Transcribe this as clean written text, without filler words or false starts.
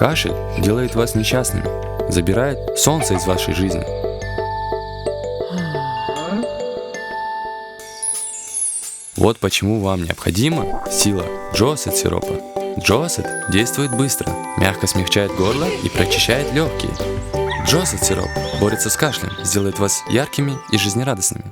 Кашель делает вас несчастными, забирает солнце из вашей жизни. Вот почему вам необходима сила Джоссет сиропа. Джоссет действует быстро, мягко смягчает горло и прочищает легкие. Джоссет сироп борется с кашлем, сделает вас яркими и жизнерадостными.